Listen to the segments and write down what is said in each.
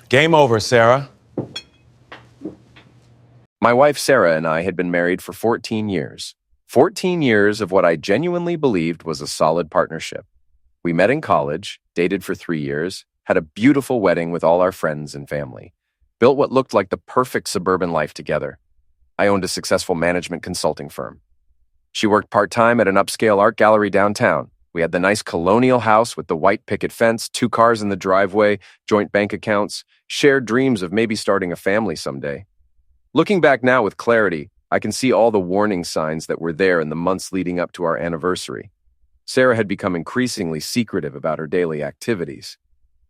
Game over, Sarah. My wife Sarah and I had been married for 14 years. 14 years of what I genuinely believed was a solid partnership. We met in college, dated for 3 years, had a beautiful wedding with all our friends and family, built what looked like the perfect suburban life together. I owned a successful management consulting firm. She worked part-time at an upscale art gallery downtown. We had the nice colonial house with the white picket fence, 2 cars in the driveway, joint bank accounts, shared dreams of maybe starting a family someday. Looking back now with clarity, I can see all the warning signs that were there in the months leading up to our anniversary. Sarah had become increasingly secretive about her daily activities.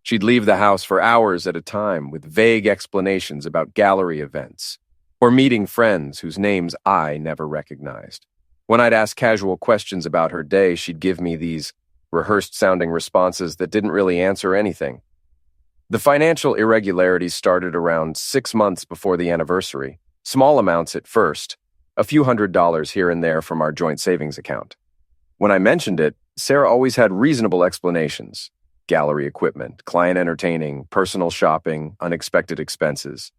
She'd leave the house for hours at a time with vague explanations about gallery events or meeting friends whose names I never recognized. When I'd ask casual questions about her day, she'd give me these rehearsed-sounding responses that didn't really answer anything. The financial irregularities started around 6 months before the anniversary, small amounts at first, a few $100s here and there from our joint savings account. When I mentioned it, Sarah always had reasonable explanations: gallery equipment, client entertaining, personal shopping, unexpected expenses.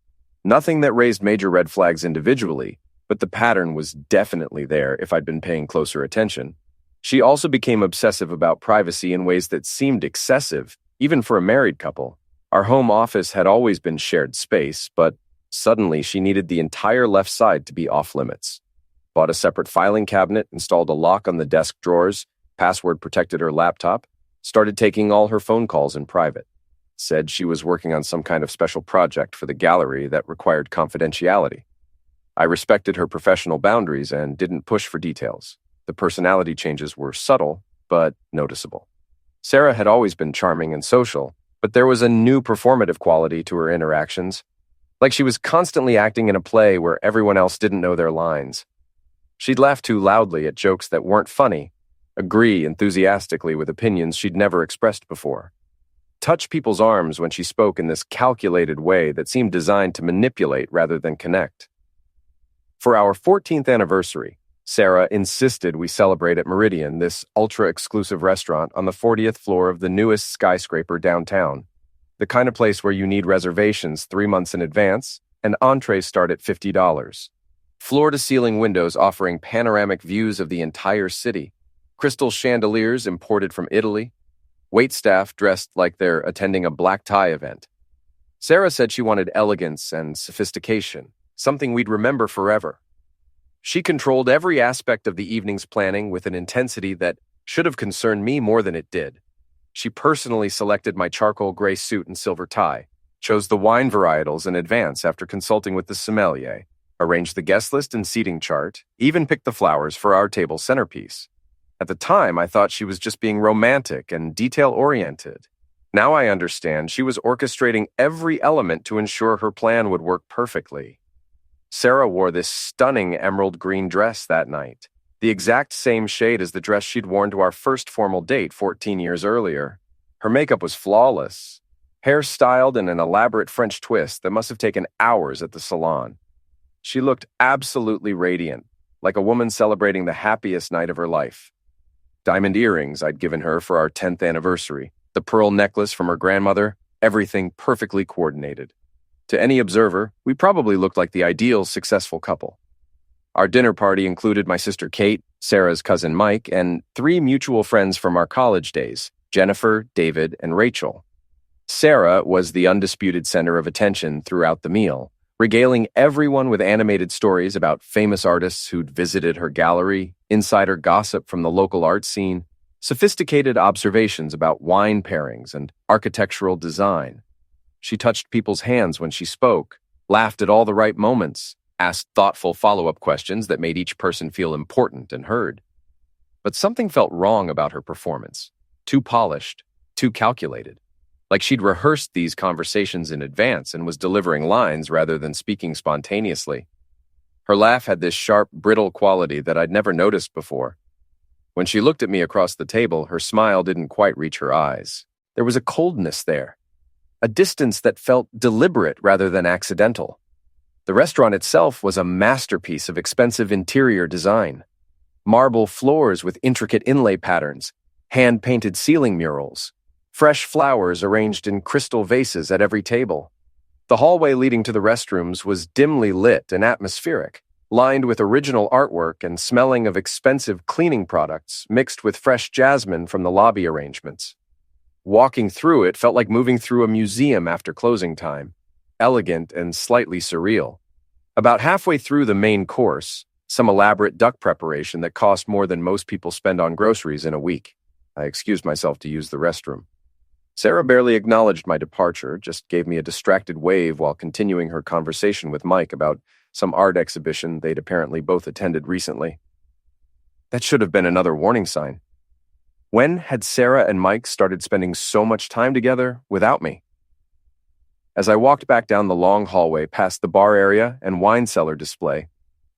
Nothing that raised major red flags individually, but the pattern was definitely there if I'd been paying closer attention. She also became obsessive about privacy in ways that seemed excessive, even for a married couple. Our home office had always been shared space, but suddenly she needed the entire left side to be off-limits. Bought a separate filing cabinet, installed a lock on the desk drawers, password protected her laptop, started taking all her phone calls in private. Said she was working on some kind of special project for the gallery that required confidentiality. I respected her professional boundaries and didn't push for details. The personality changes were subtle, but noticeable. Sarah had always been charming and social, but there was a new performative quality to her interactions, like she was constantly acting in a play where everyone else didn't know their lines. She'd laugh too loudly at jokes that weren't funny, agree enthusiastically with opinions she'd never expressed before, touch people's arms when she spoke in this calculated way that seemed designed to manipulate rather than connect. For our 14th anniversary, Sarah insisted we celebrate at Meridian, this ultra-exclusive restaurant on the 40th floor of the newest skyscraper downtown, the kind of place where you need reservations 3 months in advance, and entrees start at $50. Floor-to-ceiling windows offering panoramic views of the entire city, crystal chandeliers imported from Italy, waitstaff dressed like they're attending a black tie event. Sarah said she wanted elegance and sophistication, something we'd remember forever. She controlled every aspect of the evening's planning with an intensity that should have concerned me more than it did. She personally selected my charcoal gray suit and silver tie, chose the wine varietals in advance after consulting with the sommelier, arranged the guest list and seating chart, even picked the flowers for our table centerpiece. At the time, I thought she was just being romantic and detail-oriented. Now I understand she was orchestrating every element to ensure her plan would work perfectly. Sarah wore this stunning emerald green dress that night, the exact same shade as the dress she'd worn to our first formal date 14 years earlier. Her makeup was flawless, hair styled in an elaborate French twist that must have taken hours at the salon. She looked absolutely radiant, like a woman celebrating the happiest night of her life. Diamond earrings I'd given her for our 10th anniversary, the pearl necklace from her grandmother, everything perfectly coordinated. To any observer, we probably looked like the ideal successful couple. Our dinner party included my sister Kate, Sarah's cousin Mike, and 3 mutual friends from our college days, Jennifer, David, and Rachel. Sarah was the undisputed center of attention throughout the meal, regaling everyone with animated stories about famous artists who'd visited her gallery, insider gossip from the local art scene, sophisticated observations about wine pairings and architectural design. She touched people's hands when she spoke, laughed at all the right moments, asked thoughtful follow-up questions that made each person feel important and heard. But something felt wrong about her performance. Too polished, too calculated. Like she'd rehearsed these conversations in advance and was delivering lines rather than speaking spontaneously. Her laugh had this sharp, brittle quality that I'd never noticed before. When she looked at me across the table, her smile didn't quite reach her eyes. There was a coldness there, a distance that felt deliberate rather than accidental. The restaurant itself was a masterpiece of expensive interior design. Marble floors with intricate inlay patterns, hand-painted ceiling murals, fresh flowers arranged in crystal vases at every table. The hallway leading to the restrooms was dimly lit and atmospheric, lined with original artwork and smelling of expensive cleaning products mixed with fresh jasmine from the lobby arrangements. Walking through it felt like moving through a museum after closing time, elegant and slightly surreal. About halfway through the main course, some elaborate duck preparation that cost more than most people spend on groceries in a week. I excused myself to use the restroom. Sarah barely acknowledged my departure, just gave me a distracted wave while continuing her conversation with Mike about some art exhibition they'd apparently both attended recently. That should have been another warning sign. When had Sarah and Mike started spending so much time together without me? As I walked back down the long hallway past the bar area and wine cellar display,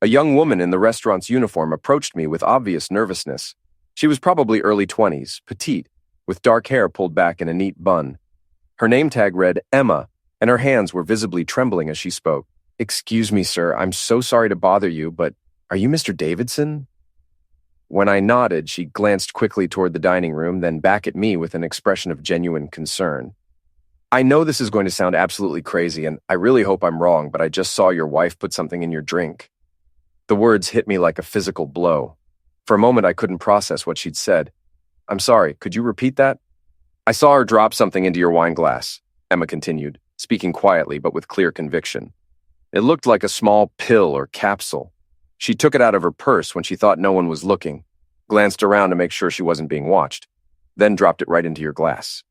a young woman in the restaurant's uniform approached me with obvious nervousness. She was probably early 20s, petite, with dark hair pulled back in a neat bun. Her name tag read Emma, and her hands were visibly trembling as she spoke. "Excuse me, sir, I'm so sorry to bother you, but are you Mr. Davidson?" When I nodded, she glanced quickly toward the dining room, then back at me with an expression of genuine concern. "I know this is going to sound absolutely crazy, and I really hope I'm wrong, but I just saw your wife put something in your drink." The words hit me like a physical blow. For a moment, I couldn't process what she'd said. "I'm sorry, could you repeat that?" "I saw her drop something into your wine glass," Emma continued, speaking quietly but with clear conviction. "It looked like a small pill or capsule. She took it out of her purse when she thought no one was looking, glanced around to make sure she wasn't being watched, then dropped it right into your glass.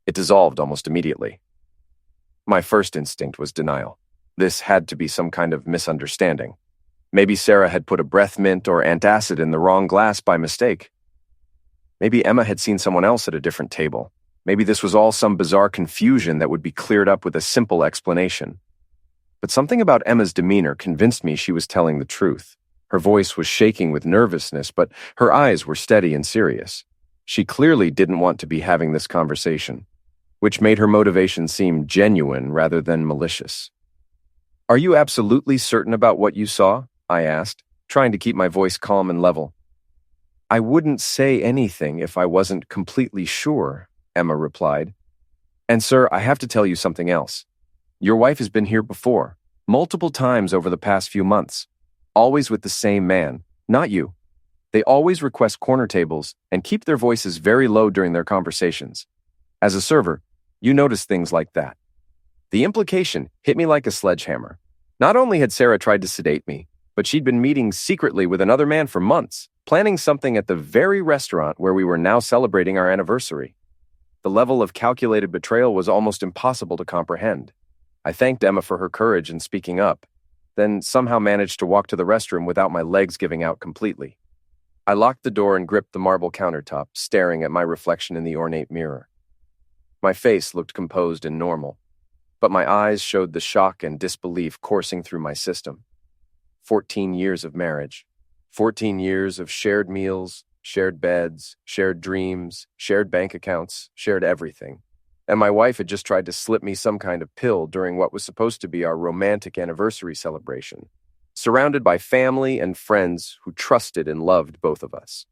It dissolved almost immediately." My first instinct was denial. This had to be some kind of misunderstanding. Maybe Sarah had put a breath mint or antacid in the wrong glass by mistake. Maybe Emma had seen someone else at a different table. Maybe this was all some bizarre confusion that would be cleared up with a simple explanation. But something about Emma's demeanor convinced me she was telling the truth. Her voice was shaking with nervousness, but her eyes were steady and serious. She clearly didn't want to be having this conversation, which made her motivation seem genuine rather than malicious. "Are you absolutely certain about what you saw?" I asked, trying to keep my voice calm and level. "I wouldn't say anything if I wasn't completely sure," Emma replied. "And sir, I have to tell you something else. Your wife has been here before, multiple times over the past few months, always with the same man, not you. They always request corner tables and keep their voices very low during their conversations. As a server, you notice things like that." The implication hit me like a sledgehammer. Not only had Sarah tried to sedate me, but she'd been meeting secretly with another man for months, planning something at the very restaurant where we were now celebrating our anniversary. The level of calculated betrayal was almost impossible to comprehend. I thanked Emma for her courage in speaking up, then somehow managed to walk to the restroom without my legs giving out completely. I locked the door and gripped the marble countertop, staring at my reflection in the ornate mirror. My face looked composed and normal, but my eyes showed the shock and disbelief coursing through my system. 14 years of marriage. 14 years of shared meals, shared beds, shared dreams, shared bank accounts, shared everything. And my wife had just tried to slip me some kind of pill during what was supposed to be our romantic anniversary celebration, surrounded by family and friends who trusted and loved both of us.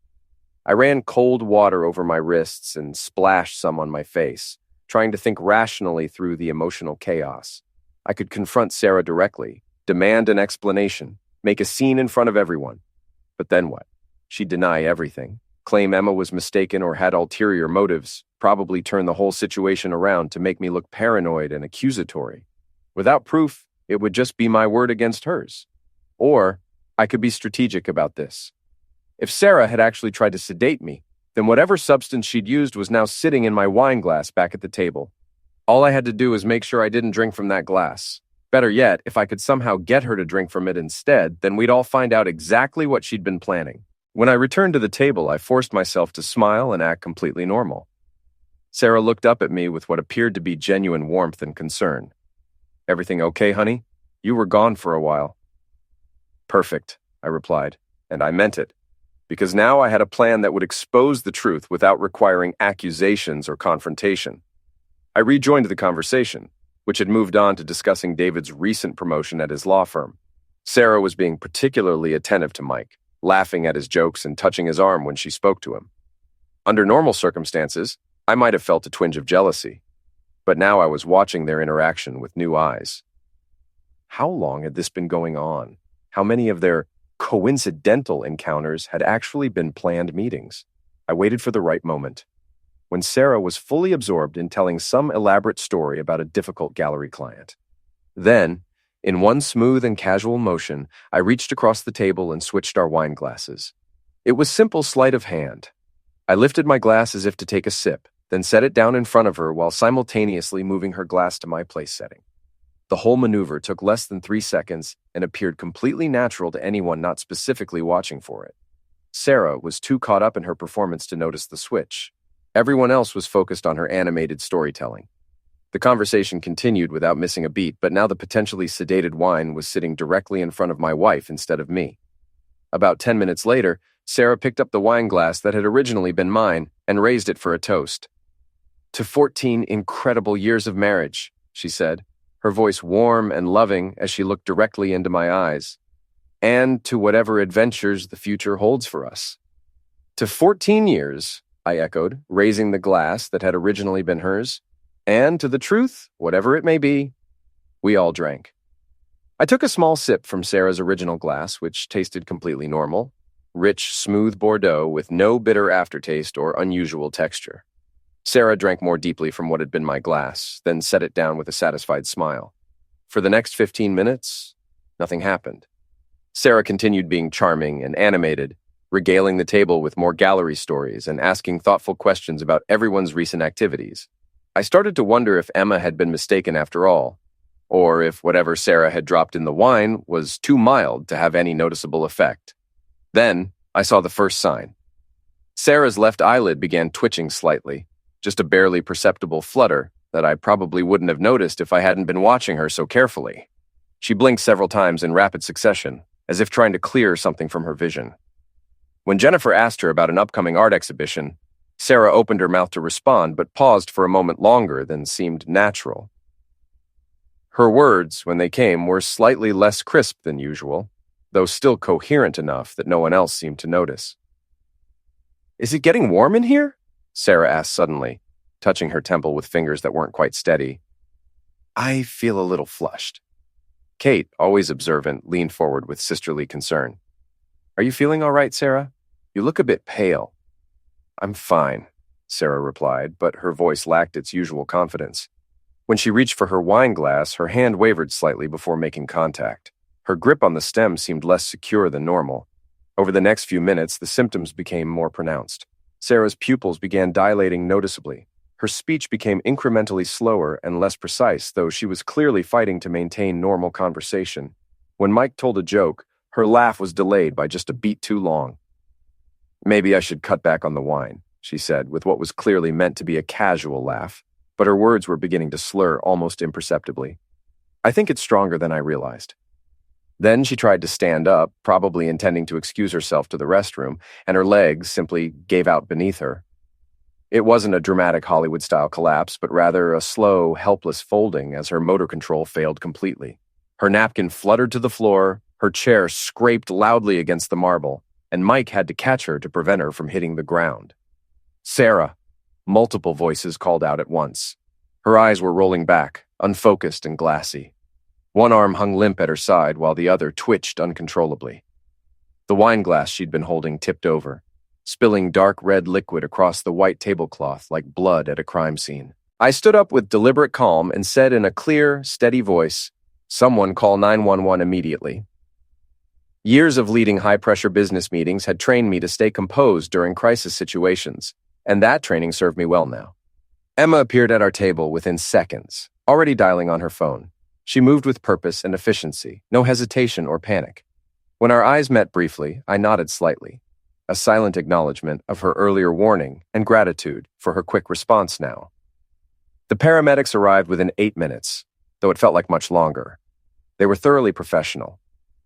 I ran cold water over my wrists and splashed some on my face, trying to think rationally through the emotional chaos. I could confront Sarah directly, demand an explanation, make a scene in front of everyone. But then what? She'd deny everything, claim Emma was mistaken or had ulterior motives, probably turn the whole situation around to make me look paranoid and accusatory. Without proof, it would just be my word against hers. Or I could be strategic about this. If Sarah had actually tried to sedate me, then whatever substance she'd used was now sitting in my wine glass back at the table. All I had to do was make sure I didn't drink from that glass. Better yet, if I could somehow get her to drink from it instead, then we'd all find out exactly what she'd been planning. When I returned to the table, I forced myself to smile and act completely normal. Sarah looked up at me with what appeared to be genuine warmth and concern. "Everything okay, honey? You were gone for a while." "Perfect," I replied, and I meant it, because now I had a plan that would expose the truth without requiring accusations or confrontation. I rejoined the conversation, which had moved on to discussing David's recent promotion at his law firm. Sarah was being particularly attentive to Mike, laughing at his jokes and touching his arm when she spoke to him. Under normal circumstances, I might have felt a twinge of jealousy. but now I was watching their interaction with new eyes. How long had this been going on? How many of their coincidental encounters had actually been planned meetings? I waited for the right moment, when Sarah was fully absorbed in telling some elaborate story about a difficult gallery client. Then, in one smooth and casual motion, I reached across the table and switched our wine glasses. It was simple sleight of hand. I lifted my glass as if to take a sip, then set it down in front of her while simultaneously moving her glass to my place setting. The whole maneuver took less than 3 seconds and appeared completely natural to anyone not specifically watching for it. Sarah was too caught up in her performance to notice the switch. Everyone else was focused on her animated storytelling. The conversation continued without missing a beat, but now the potentially sedated wine was sitting directly in front of my wife instead of me. About 10 minutes later, Sarah picked up the wine glass that had originally been mine and raised it for a toast. "To 14 incredible years of marriage," she said, her voice warm and loving as she looked directly into my eyes. "And to whatever adventures the future holds for us." "To 14 years," I echoed, raising the glass that had originally been hers. "And to the truth, whatever it may be." We all drank. I took a small sip from Sarah's original glass, which tasted completely normal. Rich, smooth Bordeaux with no bitter aftertaste or unusual texture. Sarah drank more deeply from what had been my glass, then set it down with a satisfied smile. For the next 15 minutes, nothing happened. Sarah continued being charming and animated, regaling the table with more gallery stories and asking thoughtful questions about everyone's recent activities. I started to wonder if Emma had been mistaken after all, or if whatever Sarah had dropped in the wine was too mild to have any noticeable effect. Then I saw the first sign. Sarah's left eyelid began twitching slightly, just a barely perceptible flutter that I probably wouldn't have noticed if I hadn't been watching her so carefully. She blinked several times in rapid succession, as if trying to clear something from her vision. When Jennifer asked her about an upcoming art exhibition, Sarah opened her mouth to respond, but paused for a moment longer than seemed natural. Her words, when they came, were slightly less crisp than usual, though still coherent enough that no one else seemed to notice. "Is it getting warm in here?" Sarah asked suddenly, touching her temple with fingers that weren't quite steady. "I feel a little flushed." Kate, always observant, leaned forward with sisterly concern. "Are you feeling all right, Sarah? You look a bit pale." "I'm fine," Sarah replied, but her voice lacked its usual confidence. When she reached for her wine glass, her hand wavered slightly before making contact. Her grip on the stem seemed less secure than normal. Over the next few minutes, the symptoms became more pronounced. Sarah's pupils began dilating noticeably. Her speech became incrementally slower and less precise, though she was clearly fighting to maintain normal conversation. When Mike told a joke, her laugh was delayed by just a beat too long. "Maybe I should cut back on the wine," she said, with what was clearly meant to be a casual laugh, but her words were beginning to slur almost imperceptibly. "I think it's stronger than I realized." Then she tried to stand up, probably intending to excuse herself to the restroom, and her legs simply gave out beneath her. It wasn't a dramatic Hollywood-style collapse, but rather a slow, helpless folding as her motor control failed completely. Her napkin fluttered to the floor, her chair scraped loudly against the marble, and Mike had to catch her to prevent her from hitting the ground. "Sarah!" Multiple voices called out at once. Her eyes were rolling back, unfocused and glassy. One arm hung limp at her side while the other twitched uncontrollably. The wine glass she'd been holding tipped over, spilling dark red liquid across the white tablecloth like blood at a crime scene. I stood up with deliberate calm and said in a clear, steady voice, "Someone call 911 immediately." Years of leading high-pressure business meetings had trained me to stay composed during crisis situations, and that training served me well now. Emma appeared at our table within seconds, already dialing on her phone. She moved with purpose and efficiency, no hesitation or panic. When our eyes met briefly, I nodded slightly, a silent acknowledgement of her earlier warning and gratitude for her quick response now. The paramedics arrived within 8 minutes, though it felt like much longer. They were thoroughly professional,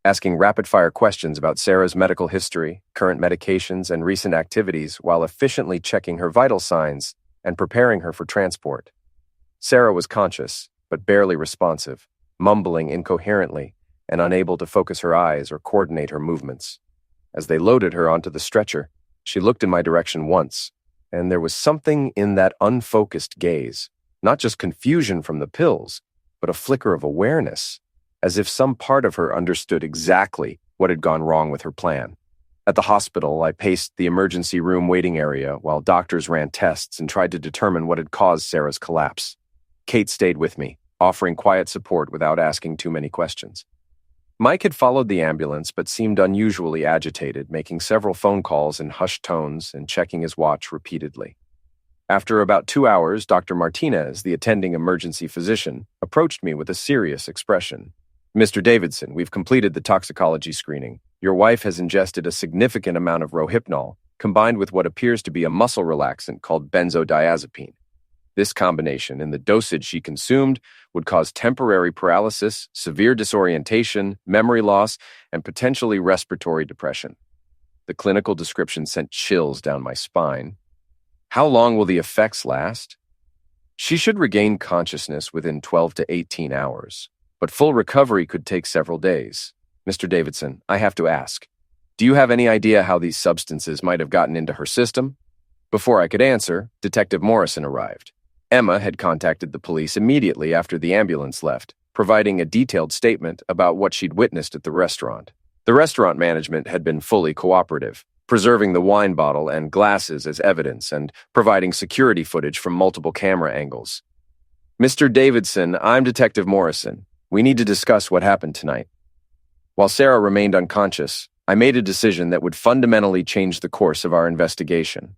asking rapid-fire questions about Sarah's medical history, current medications, and recent activities while efficiently checking her vital signs and preparing her for transport. Sarah was conscious, but barely responsive, mumbling incoherently and unable to focus her eyes or coordinate her movements. As they loaded her onto the stretcher, she looked in my direction once, and there was something in that unfocused gaze, Not just confusion from the pills, but a flicker of awareness, as if some part of her understood exactly what had gone wrong with her plan. At the hospital, I paced the emergency room waiting area while doctors ran tests and tried to determine what had caused Sarah's collapse. Kate stayed with me, offering quiet support without asking too many questions. Mike had followed the ambulance but seemed unusually agitated, making several phone calls in hushed tones and checking his watch repeatedly. After about 2 hours, Dr. Martinez, the attending emergency physician, approached me with a serious expression. "Mr. Davidson, we've completed the toxicology screening. Your wife has ingested a significant amount of rohypnol, combined with what appears to be a muscle relaxant called benzodiazepine. This combination, in the dosage she consumed, would cause temporary paralysis, severe disorientation, memory loss, and potentially respiratory depression." The clinical description sent chills down my spine. How long will the effects last? She should regain consciousness within 12 to 18 hours, but full recovery could take several days. Mr. Davidson, I have to ask, do you have any idea how these substances might have gotten into her system? Before I could answer, Detective Morrison arrived. Emma had contacted the police immediately after the ambulance left, providing a detailed statement about what she'd witnessed at the restaurant. The restaurant management had been fully cooperative, preserving the wine bottle and glasses as evidence and providing security footage from multiple camera angles. "Mr. Davidson, I'm Detective Morrison. We need to discuss what happened tonight." While Sarah remained unconscious, I made a decision that would fundamentally change the course of our investigation.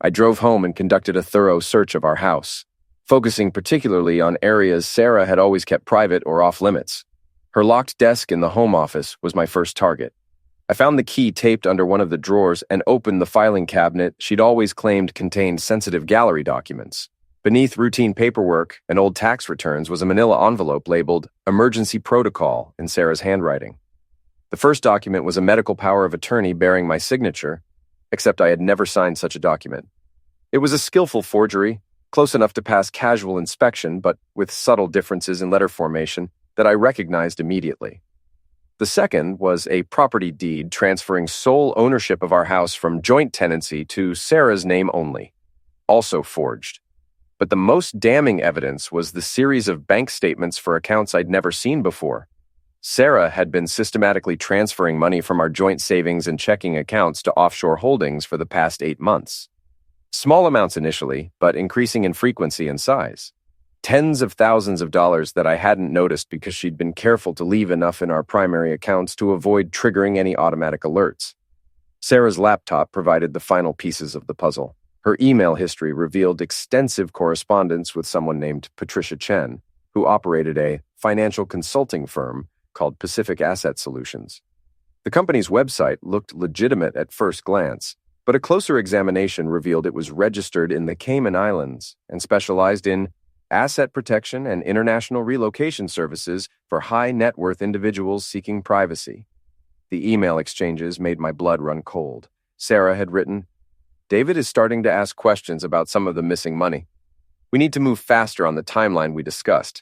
I drove home and conducted a thorough search of our house, focusing particularly on areas Sarah had always kept private or off-limits. Her locked desk in the home office was my first target. I found the key taped under one of the drawers and opened the filing cabinet she'd always claimed contained sensitive gallery documents. Beneath routine paperwork and old tax returns was a manila envelope labeled Emergency Protocol in Sarah's handwriting. The first document was a medical power of attorney bearing my signature, except I had never signed such a document. It was a skillful forgery, close enough to pass casual inspection, but with subtle differences in letter formation that I recognized immediately. The second was a property deed transferring sole ownership of our house from joint tenancy to Sarah's name only, also forged. But the most damning evidence was the series of bank statements for accounts I'd never seen before. Sarah had been systematically transferring money from our joint savings and checking accounts to offshore holdings for the past 8 months. Small amounts initially, but increasing in frequency and size. Tens of thousands of dollars that I hadn't noticed because she'd been careful to leave enough in our primary accounts to avoid triggering any automatic alerts. Sarah's laptop provided the final pieces of the puzzle. Her email history revealed extensive correspondence with someone named Patricia Chen, who operated a financial consulting firm called Pacific Asset Solutions. The company's website looked legitimate at first glance, but a closer examination revealed it was registered in the Cayman Islands and specialized in asset protection and international relocation services for high-net-worth individuals seeking privacy. The email exchanges made my blood run cold. Sarah had written, "David is starting to ask questions about some of the missing money. We need to move faster on the timeline we discussed."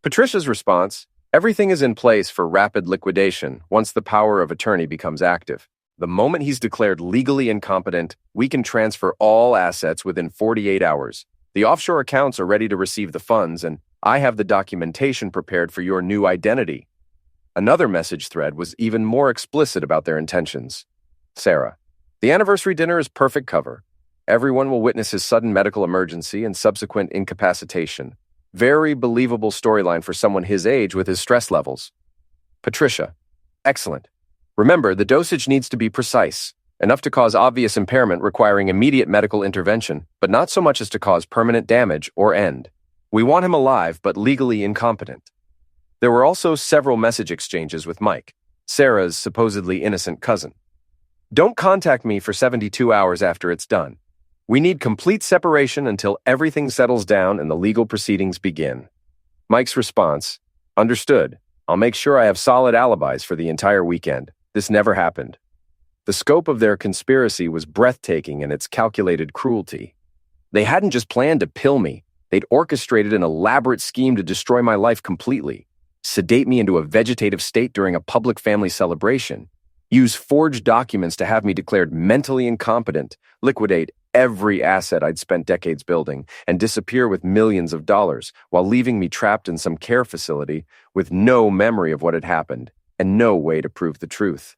Patricia's response, "Everything is in place for rapid liquidation once the power of attorney becomes active. The moment he's declared legally incompetent, we can transfer all assets within 48 hours. The offshore accounts are ready to receive the funds, and I have the documentation prepared for your new identity." Another message thread was even more explicit about their intentions. Sarah, "The anniversary dinner is perfect cover. Everyone will witness his sudden medical emergency and subsequent incapacitation. Very believable storyline for someone his age with his stress levels." Patricia, "Excellent. Remember, the dosage needs to be precise, enough to cause obvious impairment requiring immediate medical intervention, but not so much as to cause permanent damage or end. We want him alive, but legally incompetent." There were also several message exchanges with Mike, Sarah's supposedly innocent cousin. "Don't contact me for 72 hours after it's done. We need complete separation until everything settles down and the legal proceedings begin." Mike's response, "Understood. I'll make sure I have solid alibis for the entire weekend. This never happened." The scope of their conspiracy was breathtaking in its calculated cruelty. They hadn't just planned to pill me. They'd orchestrated an elaborate scheme to destroy my life completely, sedate me into a vegetative state during a public family celebration, use forged documents to have me declared mentally incompetent, liquidate every asset I'd spent decades building and disappear with millions of dollars while leaving me trapped in some care facility with no memory of what had happened and no way to prove the truth.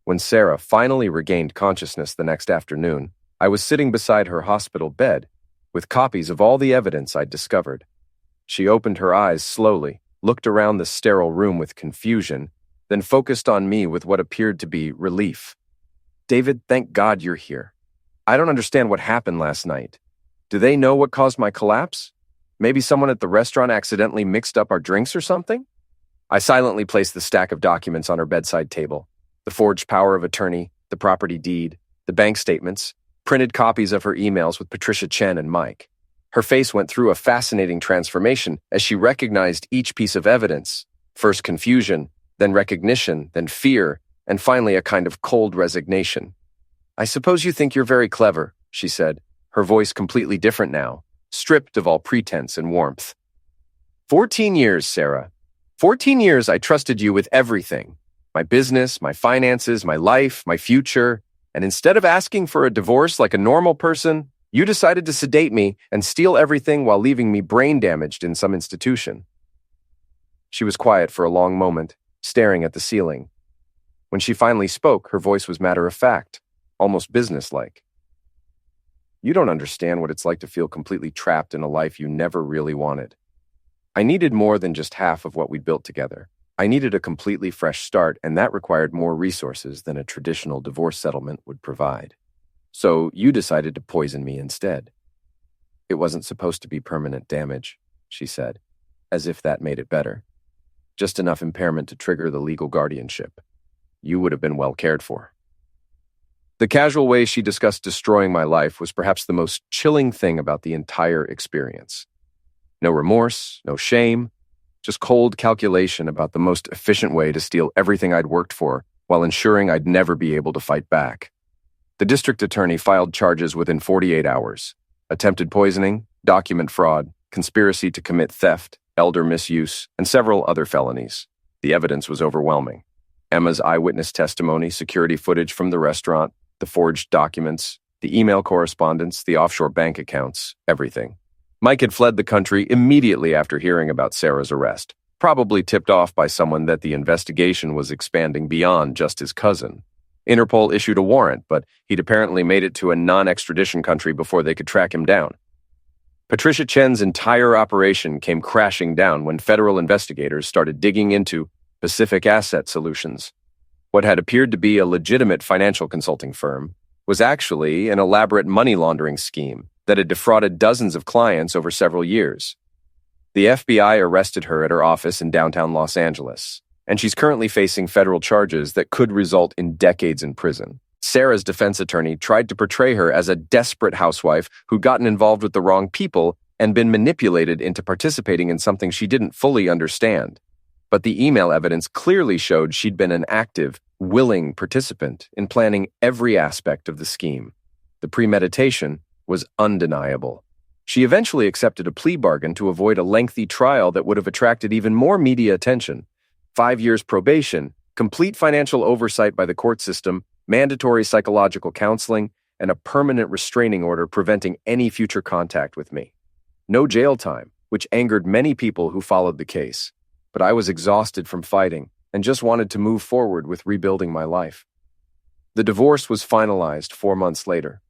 When Sarah finally regained consciousness the next afternoon, I was sitting beside her hospital bed with copies of all the evidence I'd discovered. She opened her eyes slowly, looked around the sterile room with confusion, then focused on me with what appeared to be relief. "David, thank God you're here. I don't understand what happened last night. Do they know what caused my collapse? Maybe someone at the restaurant accidentally mixed up our drinks or something?" I silently placed the stack of documents on her bedside table. The forged power of attorney, the property deed, the bank statements, printed copies of her emails with Patricia Chen and Mike. Her face went through a fascinating transformation as she recognized each piece of evidence. First confusion, then recognition, then fear, and finally a kind of cold resignation. "I suppose you think you're very clever," she said, her voice completely different now, stripped of all pretense and warmth. 14 years, Sarah. 14 years I trusted you with everything. My business, my finances, my life, my future. And instead of asking for a divorce like a normal person, you decided to sedate me and steal everything while leaving me brain damaged in some institution. She was quiet for a long moment, staring at the ceiling. When she finally spoke, her voice was matter-of-fact, almost businesslike. "You don't understand what it's like to feel completely trapped in a life you never really wanted. I needed more than just half of what we built together. I needed a completely fresh start, and that required more resources than a traditional divorce settlement would provide. So you decided to poison me instead. It wasn't supposed to be permanent damage," she said, as if that made it better. "Just enough impairment to trigger the legal guardianship. You would have been well cared for." The casual way she discussed destroying my life was perhaps the most chilling thing about the entire experience. No remorse, no shame, just cold calculation about the most efficient way to steal everything I'd worked for while ensuring I'd never be able to fight back. The district attorney filed charges within 48 hours. Attempted poisoning, document fraud, conspiracy to commit theft, elder misuse, and several other felonies. The evidence was overwhelming. Emma's eyewitness testimony, security footage from the restaurant, the forged documents, the email correspondence, the offshore bank accounts, everything. Mike had fled the country immediately after hearing about Sarah's arrest, probably tipped off by someone that the investigation was expanding beyond just his cousin. Interpol issued a warrant, but he'd apparently made it to a non-extradition country before they could track him down. Patricia Chen's entire operation came crashing down when federal investigators started digging into Pacific Asset Solutions. What had appeared to be a legitimate financial consulting firm was actually an elaborate money laundering scheme that had defrauded dozens of clients over several years. The FBI arrested her at her office in downtown Los Angeles, and she's currently facing federal charges that could result in decades in prison. Sarah's defense attorney tried to portray her as a desperate housewife who'd gotten involved with the wrong people and been manipulated into participating in something she didn't fully understand. But the email evidence clearly showed she'd been an active, willing participant in planning every aspect of the scheme. The premeditation was undeniable. She eventually accepted a plea bargain to avoid a lengthy trial that would have attracted even more media attention. 5 years probation, complete financial oversight by the court system, mandatory psychological counseling, and a permanent restraining order preventing any future contact with me. No jail time, which angered many people who followed the case. But I was exhausted from fighting and just wanted to move forward with rebuilding my life. The divorce was finalized 4 months later.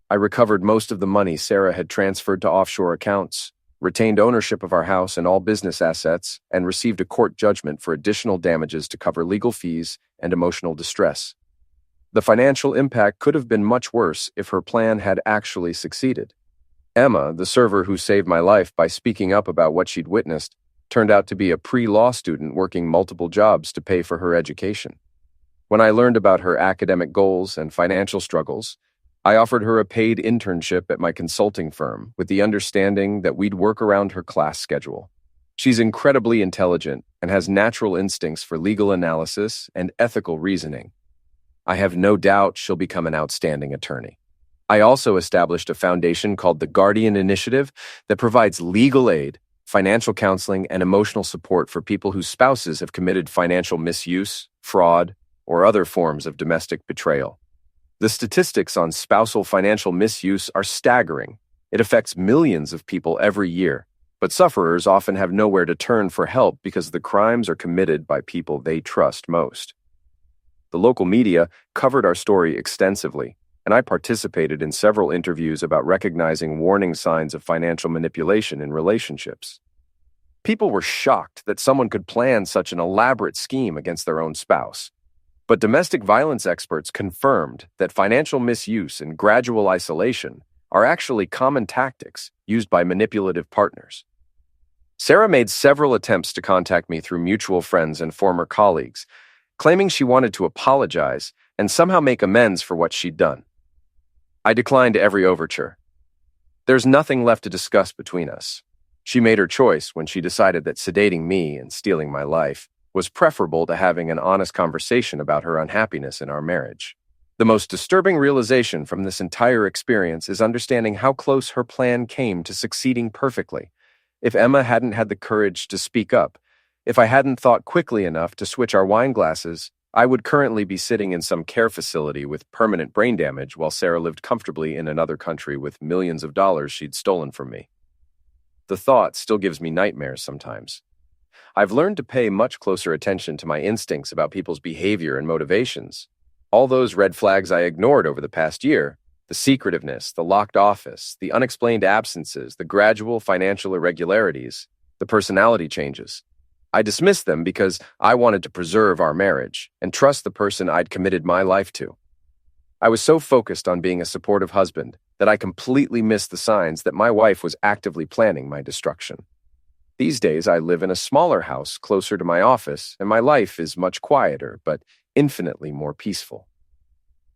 I recovered most of the money Sarah had transferred to offshore accounts, retained ownership of our house and all business assets, and received a court judgment for additional damages to cover legal fees and emotional distress. The financial impact could have been much worse if her plan had actually succeeded. Emma, the server who saved my life by speaking up about what she'd witnessed, turned out to be a pre-law student working multiple jobs to pay for her education. When I learned about her academic goals and financial struggles, I offered her a paid internship at my consulting firm with the understanding that we'd work around her class schedule. She's incredibly intelligent and has natural instincts for legal analysis and ethical reasoning. I have no doubt she'll become an outstanding attorney. I also established a foundation called the Guardian Initiative that provides legal aid, financial counseling, and emotional support for people whose spouses have committed financial misuse, fraud, or other forms of domestic betrayal. The statistics on spousal financial misuse are staggering. It affects millions of people every year, but sufferers often have nowhere to turn for help because the crimes are committed by people they trust most. The local media covered our story extensively, and I participated in several interviews about recognizing warning signs of financial manipulation in relationships. People were shocked that someone could plan such an elaborate scheme against their own spouse. But domestic violence experts confirmed that financial misuse and gradual isolation are actually common tactics used by manipulative partners. Sarah made several attempts to contact me through mutual friends and former colleagues, claiming she wanted to apologize and somehow make amends for what she'd done. I declined every overture. There's nothing left to discuss between us. She made her choice when she decided that sedating me and stealing my life was preferable to having an honest conversation about her unhappiness in our marriage. The most disturbing realization from this entire experience is understanding how close her plan came to succeeding perfectly. If Emma hadn't had the courage to speak up, if I hadn't thought quickly enough to switch our wine glasses, I would currently be sitting in some care facility with permanent brain damage while Sarah lived comfortably in another country with millions of dollars she'd stolen from me. The thought still gives me nightmares sometimes. I've learned to pay much closer attention to my instincts about people's behavior and motivations. All those red flags I ignored over the past year, the secretiveness, the locked office, the unexplained absences, the gradual financial irregularities, the personality changes. I dismissed them because I wanted to preserve our marriage and trust the person I'd committed my life to. I was so focused on being a supportive husband that I completely missed the signs that my wife was actively planning my destruction. These days, I live in a smaller house closer to my office, and my life is much quieter, but infinitely more peaceful.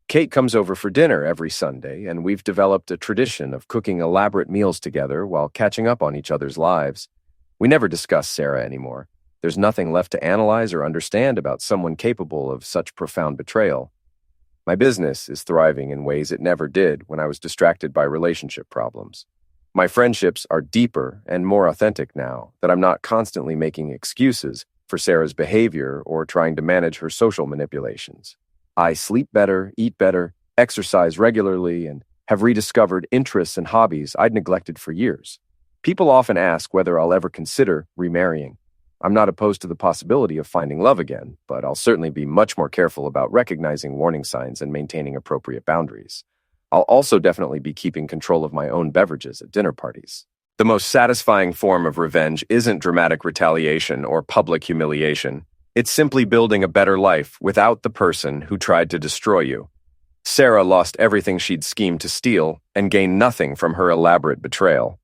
Kate comes over for dinner every Sunday, and we've developed a tradition of cooking elaborate meals together while catching up on each other's lives. We never discuss Sarah anymore. There's nothing left to analyze or understand about someone capable of such profound betrayal. My business is thriving in ways it never did when I was distracted by relationship problems. My friendships are deeper and more authentic now that I'm not constantly making excuses for Sarah's behavior or trying to manage her social manipulations. I sleep better, eat better, exercise regularly, and have rediscovered interests and hobbies I'd neglected for years. People often ask whether I'll ever consider remarrying. I'm not opposed to the possibility of finding love again, but I'll certainly be much more careful about recognizing warning signs and maintaining appropriate boundaries. I'll also definitely be keeping control of my own beverages at dinner parties. The most satisfying form of revenge isn't dramatic retaliation or public humiliation. It's simply building a better life without the person who tried to destroy you. Sarah lost everything she'd schemed to steal and gained nothing from her elaborate betrayal.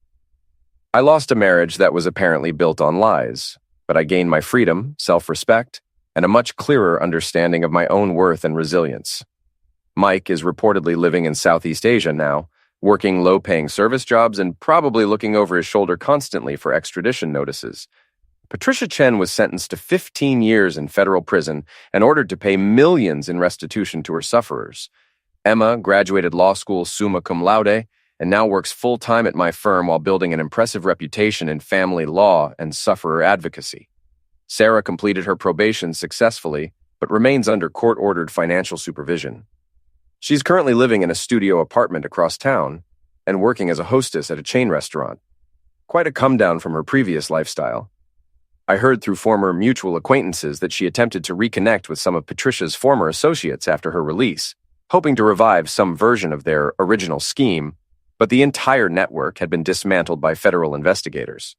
I lost a marriage that was apparently built on lies, but I gained my freedom, self-respect, and a much clearer understanding of my own worth and resilience. Mike is reportedly living in Southeast Asia now, working low-paying service jobs and probably looking over his shoulder constantly for extradition notices. Patricia Chen was sentenced to 15 years in federal prison and ordered to pay millions in restitution to her sufferers. Emma graduated law school summa cum laude and now works full-time at my firm while building an impressive reputation in family law and sufferer advocacy. Sarah completed her probation successfully, but remains under court-ordered financial supervision. She's currently living in a studio apartment across town and working as a hostess at a chain restaurant. Quite a come-down from her previous lifestyle. I heard through former mutual acquaintances that she attempted to reconnect with some of Patricia's former associates after her release, hoping to revive some version of their original scheme, but the entire network had been dismantled by federal investigators.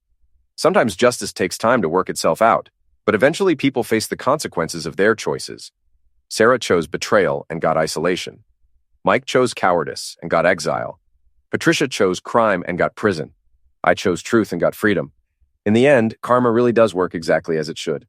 Sometimes justice takes time to work itself out, but eventually people face the consequences of their choices. Sarah chose betrayal and got isolation. Mike chose cowardice and got exile. Patricia chose crime and got prison. I chose truth and got freedom. In the end, karma really does work exactly as it should.